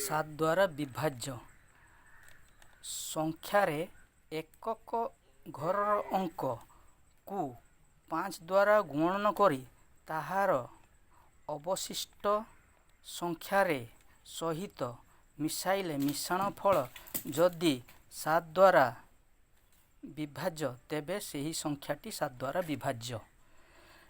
7 द्वारा विभाज्य संख्यारे एकक घरर अंक को 5 द्वारा गुणन करी ताहार अवशिष्ट संख्यारे सहित मिसाइले मिश्रण फल जदि 7 द्वारा विभाज्य तेबे सही संख्याटी 7 द्वारा विभाज्य।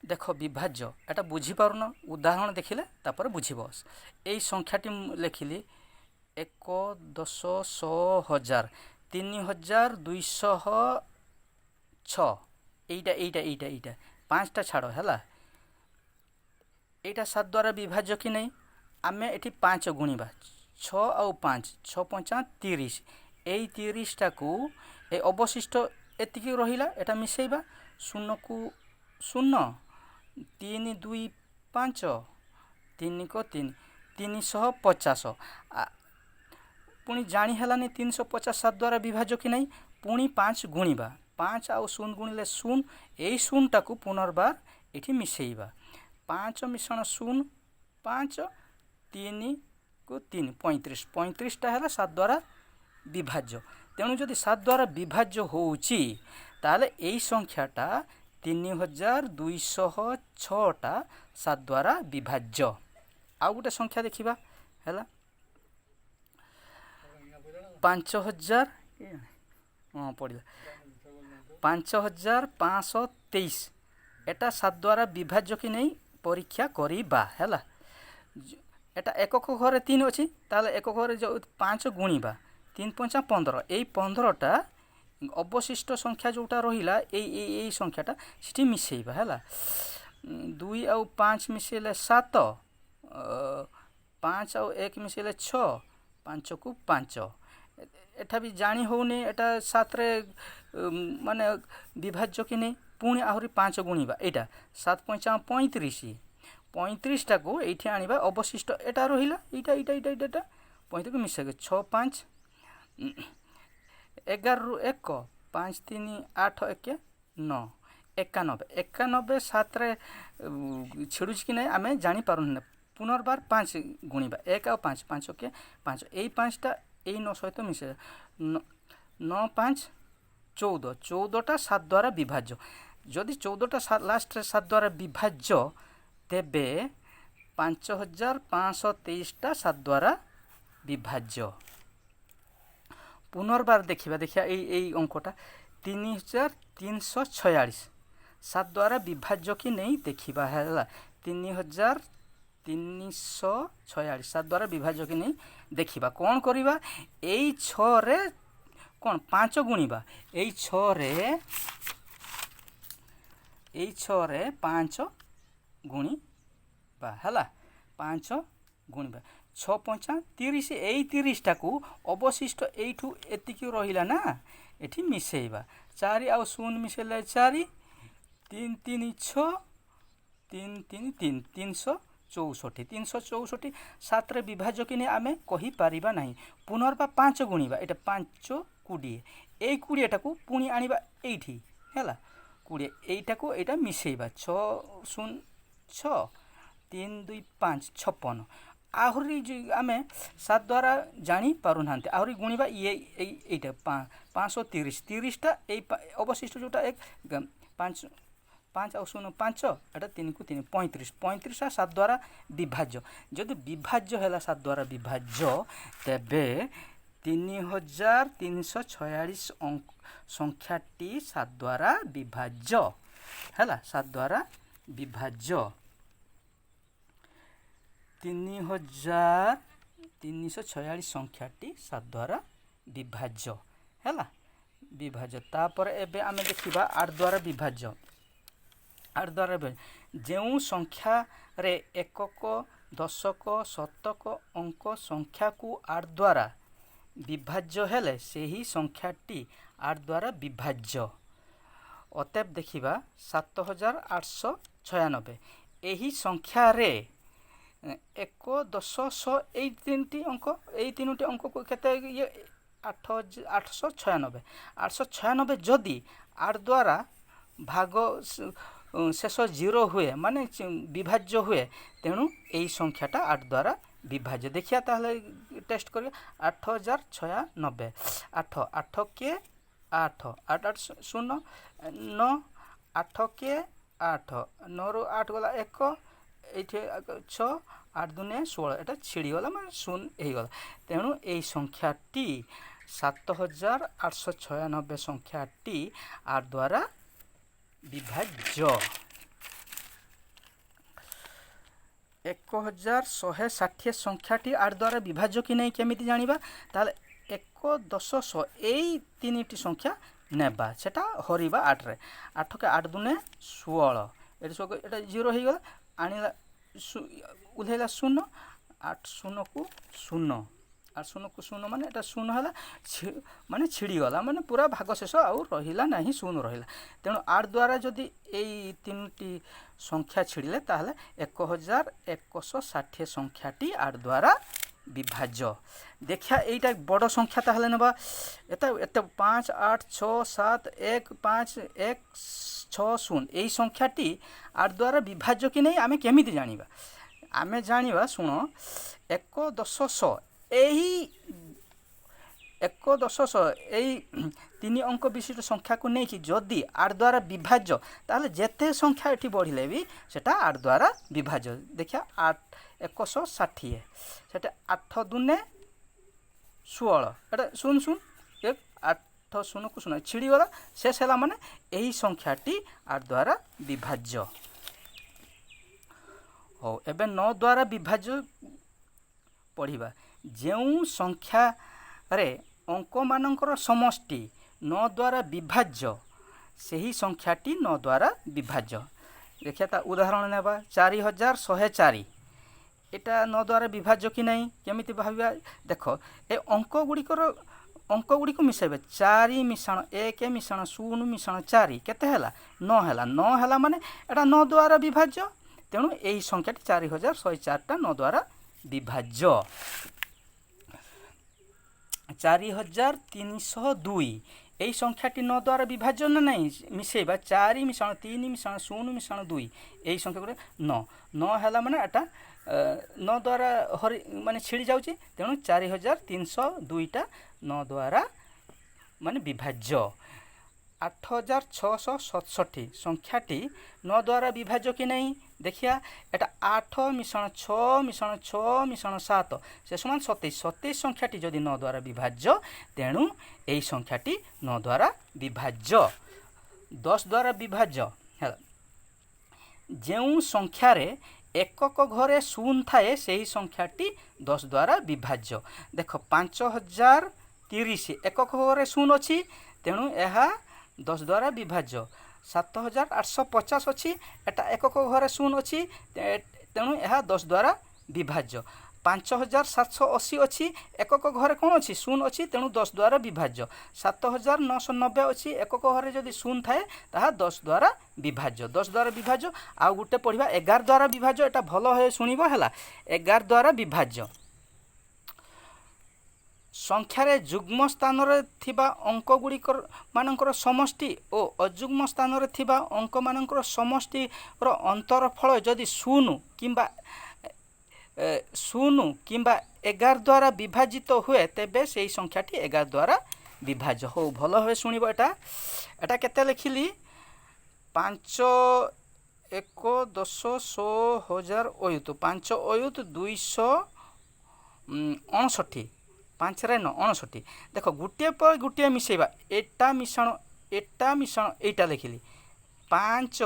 देख विभाज्य एटा बुझी पारुन उदाहरण देखिले तापर बुझिबो। एई संख्याटी लिखिली 1 10 100 1000 3206 एटा पाँचटा छाड़ है एटा 7 द्वारा विभाज्य कि नहीं आमे एठी 5 गुणिबा 6 आउ 5 6 5 30 एई 30 टाकू ए अवशिष्ट एतिकी रहिला एटा मिसेइबा 0 को 0 3 2 5 3 को 3 350 पुणी जानी हेलानी 350 7 द्वारा विभाज्य कि नहीं पुणी 5 गुणिबा 5 आउ 0 गुणिले 0 एई 0 टाकू पुनर्बार एठी मिसेइबा 5 मिश्रण 0 5 3 को 3 35 35 टा है 7 द्वारा विभाज्य। तेणु जदि 7 द्वारा विभाज्य होउची ताले एई संख्याटा 3206 टा 7 द्वारा विभाज्य। आउ गोटे संख्या देखिबा हैला 5000 पड़िला 5523 एटा 7 द्वारा विभाज्य कि नहीं परीक्षा करिबा हैला। एटा एकक घरे 3 अछि ताले एकक घरे जो 5 गुणिबा 3 5 15 एई 15 टा अवशिष्ट संख्या जोटा रहिला एई संख्याटा सिटी मिसेइबा हैला 2 आउ 5 मिसेले 7 5 आउ 1 मिसेले 6 5 को 5 एटा भी जानी होनी एटा 7 रे माने विभाज्य कि नहीं पुणी आहुरी 5 गुणिबा एटा 7 5 35 35 टा को एठी आनिबा अवशिष्ट एटा रहिला एटा 35 को मिसेके 6 5 11 रु 1 5 3 8 1 9 91 91 7 रे छिड़ुच कि नहीं आमे जानी पारुन पुनर्बार 5 गुणिबा 1 और 5 5 के 5 एई 5 टा एई 9 सहित मिसे 9 5 14 14 टा 7 द्वारा विभाज्य। जदि 14 टा लास्ट रे 7 द्वारा विभाज्य तेबे 5523 टा 7 द्वारा विभाज्य। पुनर्बार देखिया एई अंकटा 3346 7 द्वारा विभाज्य कि नहीं देखिबा हैला 3346 7 द्वारा विभाज्य कि नहीं देखिबा कौन करिबा एई 6 रे कौन 5 गुणिबा एई 6 रे 5 गुणिबा हैला 5 गुणिबा 6 5 30 एई 30 टाकू अवशिष्ट एठू एतिकी रहिला ना एठी मिसेइबा 4 आउ 0 मिसेले 4 3 3 6 3 3 3 364 7 रे विभाज्य कि नहीं आमे कहि पारिबा नहीं पुनर्बा 5 गुणिबा एटा 5 20 एई 20 टाकू पुणी आनिबा एठी हैला 20 एटाकू एटा मिसेइबा 6 0 6 3 2 5 56 आहुरी आमे 7 द्वारा जानी पारुनांते आहुरी गुणिबा एटा 530 30 टा एई अवशिष्ट जोटा एक 5 5 और 0 5 एटा 3 को 3 35 35 टा 7 द्वारा विभाज्य। जदि विभाज्य हैला 7 द्वारा विभाज्य तेबे 3346 अंक संख्याटी 7 द्वारा विभाज्य हैला 7 द्वारा विभाज्य 3346 संख्याटी 7 द्वारा विभाज्य हैला विभाज्य। तापर एबे आमे देखिबा 8 द्वारा विभाज्य 8 द्वारा जो संख्या रे एकक दशक शतक अंक संख्या को 8 द्वारा विभाज्य हेले सेही संख्याटी 8 द्वारा विभाज्य। अतएव देखिबा 7896 एही संख्या रे 1 10 100 एई तीनटी अंक को केते 896 जदि 8 द्वारा भाग शेष 0 हुए माने विभाज्य हुए तेणु यही संख्याटा 8 द्वारा विभाज्य देखिए ताहले टेस्ट करिए 8096 आठ आठ के आठ आठ आठ शून्य नौ आठ के आठ नौ रु 8 गला 1 ये 6 8 दुने 16 एटा छिड़ीगला मैं शून्य होगला तेणु यही संख्याटी 7896 संख्याटी आर द्वारा विभाज्य 1160 संख्याटी आर द्वारा विभाज्य कि नहीं केमिति जानिबा ताले 1 10 100 एई तीनटी संख्या नेबा सेटा हरिबा 8 रे 8 के 8 दुने 16 एटा 0 हो गला आनिला उधेला 0 8 0 को 0 8 0 को 0 माने एटा 0 हला माने छिड़ी गला माने पूरा भाग शेष आउ रहिला नहीं 0 रहिला तेणु 8 द्वारा जदि एई तीनटी संख्या छिड़िले ताहले 1160 संख्याटी 8 द्वारा विभाज्य देखिया एटा बड़ संख्या ताहले नबा एत 5 8 6 7 1 5 1 6 0 एई संख्याटी 8 द्वारा विभाज्य कि नहीं आमे केमिति जानिबा आमे जानिबा सुनो 1 10 100 एही 1 10 100 एही 3 अंक विशिष्ट संख्या को नहीं कि जदि 8 द्वारा विभाज्य ताहले जेते संख्या एठी बढ़िले भी सेटा 8 द्वारा विभाज्य देखिया 8 160 सेटा 8 दुने 16 एटा 0 0 1 8 0 को 0 छिड़ी गला शेष हैला माने एही संख्याटी 8 द्वारा विभाज्य हो एबे 9 द्वारा विभाज्य पढ़िबा जेउ संख्या रे अंक मानकर समष्टि 9 द्वारा विभाज्य सही संख्याटी 9 द्वारा विभाज्य देखिए ता उदाहरण नेबा 4104 एटा 9 द्वारा विभाज्य कि नहीं केमिति भाबिबा देखो ए अंक गुड़िक मिसेबे 4 मिश्रण 1 मिश्रण 0 मिश्रण 4 केते हैला 9 हैला 9 हैला माने एटा 9 द्वारा विभाज्य तेणु एही संख्याटी 4104 टा 9 द्वारा विभाज्य 4302 यही संख्याटी 9 द्वारा विभाज्य ना नहीं मिसेबा 4 मिश्रण 3 मिश्रण 0 मिश्रण 2 यही संख्या को 9 9 हैला माने एटा 9 द्वारा हरि माने छिड़ी जाउची तेणु 4302 टा 9 द्वारा माने विभाज्य 8667 संख्याटी 9 द्वारा विभाज्य कि नहीं देखिया एटा 8 मिश्रण 6 मिश्रण 6 मिश्रण 7 से समान 27 27 संख्याटी जदि 9 द्वारा विभाज्य तेणु एही संख्याटी 9 द्वारा विभाज्य 10 द्वारा विभाज्य है जेउ संख्या रे एकक घरे शून्य थाए सही संख्याटी 10 द्वारा विभाज्य देख 5030 एकक घरे शून्य अच्छी तेणु यह 10 द्वारा विभाज्य 7850 अच्छी एटा एकक घरे शून्य अच्छी तेणु यह 10 द्वारा विभाज्य 5780 अच्छी एकक घरे कौन अच्छी शून्य अच्छी तेणु 10 द्वारा विभाज्य 7990 अच्छी एकक घरे जदि शून्य थाए ताहा 10 द्वारा विभाज्य 10 द्वारा विभाज्य आउ गुटे पढ़िबा 11 द्वारा विभाज्य एटा भलो है सुनिबो हला 11 द्वारा विभाज्य संख्यारे जुग्म स्थान रे थिबा अंक गुड़िकर मानकर समष्टि और अजुग्म स्थान रे थिबा अंक मानकर समष्टि रो अंतरफल जदि शून्य किंबा 11 द्वारा विभाजित हुए तेबे सेही संख्याटी 11 द्वारा विभाज्य हो भलो भाबे सुनिबो एटा केते लिखिली 5 1 10 100 1000 अयुत 5 अयुत 259 5 रे 59 देखो गुटे पर गुटे मिसेबा एटा मिश्रण एटा लिखिली 5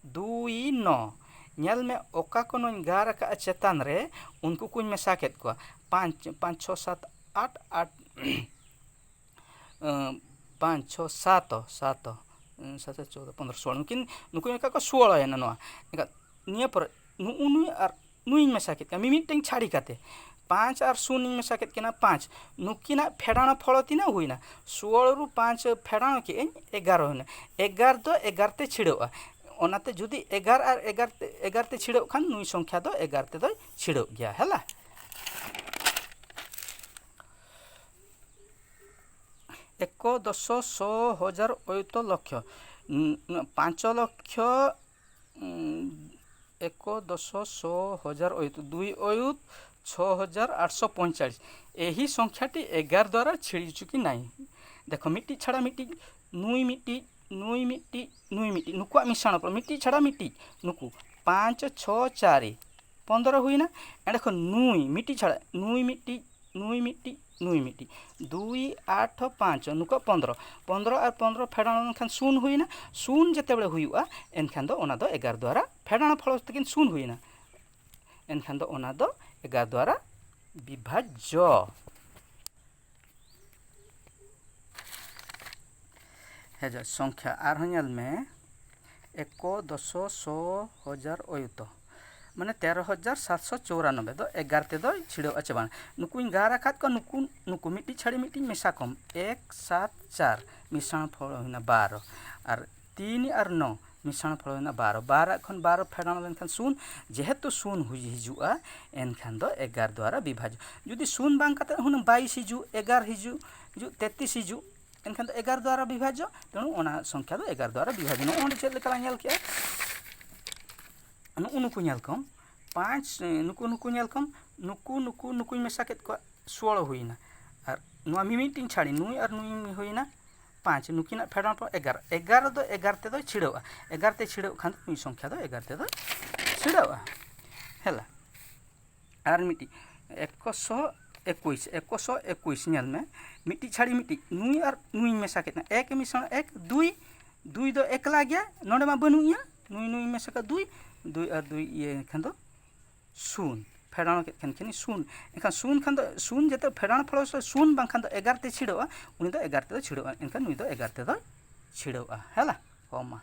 2 9 नेल में ओका कोनो गार का चेतन रे उनको कुछ में साकेत को 5 5 6 7 8 8 5 6 7 7 7 14 15 16 किन नुको का 16 है ना निये पर नु और नुई में साकेत का मिमिटिंग छाड़ी काते 5 और 0 में साकेत के ना 5 नुकिना फेडाण फलती ना हुई ना 16 रु 5 फेडाण के 11 है 11 तो 11 ते छिड़ोआ ओनाते जुदी 11 और 11 ते छिड़ो खान नुई संख्या तो 11 ते तो छिड़ो गया हैला 1 10 100 1000 अयुत लक्ष 5 लक्ष 1 10 100 1000 अयुत 2 अयुत 6845 यही संख्याटी 11 द्वारा छिड़ीचु कि नाई देख मिट्टी छड़ा मिट्टी नुई मिट्टी नुई मिट्टी नुई मिट्टी नुकुआ मिश्रण मिट्टी छड़ा मिट्टी नुकु 5 6 4 15 हुई ना देख नुई मिट्टी छड़ा नुई मिट्टी नुई मिट्टी नुई मिट्टी 2 8 5 नुको 15 15 और 15 फेडाण खान शून हुई ना शून जिते बड़े हुआ एनखान दो 11 द्वारा फेडाण फल तक शून हुई ना एनखान दो 11 द्वारा विभाज्य है जो संख्या आरहल में 1 10 100 1000 अयुत माने 13,794 दो 11 ते दो छिड़ो अच्छे बाण नुकु गा रखा को नुकु नुकु मिट्टी छड़ी मिट्टी मेसा कम 1 7 4 मिश्रण फल होना 12 और 3 और 9 मिश्रण फल होना 12 12 खन 12 फेडाण लेनखान शून जेहेतु शून हुई हिजुआ एनखान दो 11 द्वारा विभाज्य जुदी शून बांग कते हुन 22 हिजु 11 हिजु 33 हिजु एनखान दो 11 द्वारा विभाज्य तेणु ओना संख्या दो 11 द्वारा विभाज्य न ओंड चेक लेका नेल के नुकु नेलकम 5 नुकु नुकु नेलकम नुकु नुकु नुकु मेसा केत को 16 हुईना और नुआ मिमिटिंग छाड़ी नुई और नुई हुईना 5 नुकिना फेडाण पर 11 11 दो 11 ते दो छिड़ोआ 11 ते छिड़ो खान नुई संख्या दो 11 ते दो छिड़ोआ हैला आर मिटी 121 नेल में मिट्टी छाड़ी मिट्टी नुई और नुई मेसा केतना एक मिश्रण 1 2 2 दो एकला गया नोडे मा बनुया नुई नुई मेसा का 2 2 और 2 ये खान दो शून फेडाण के खान शून एखान शून खान दो शून जते फेडाण फल शून बांग खान दो 11 ते छिड़ोआ उनी दो 11 ते दो छिड़ोआ एनखान नुई दो 11 ते दो छिड़ोआ हैला ओमा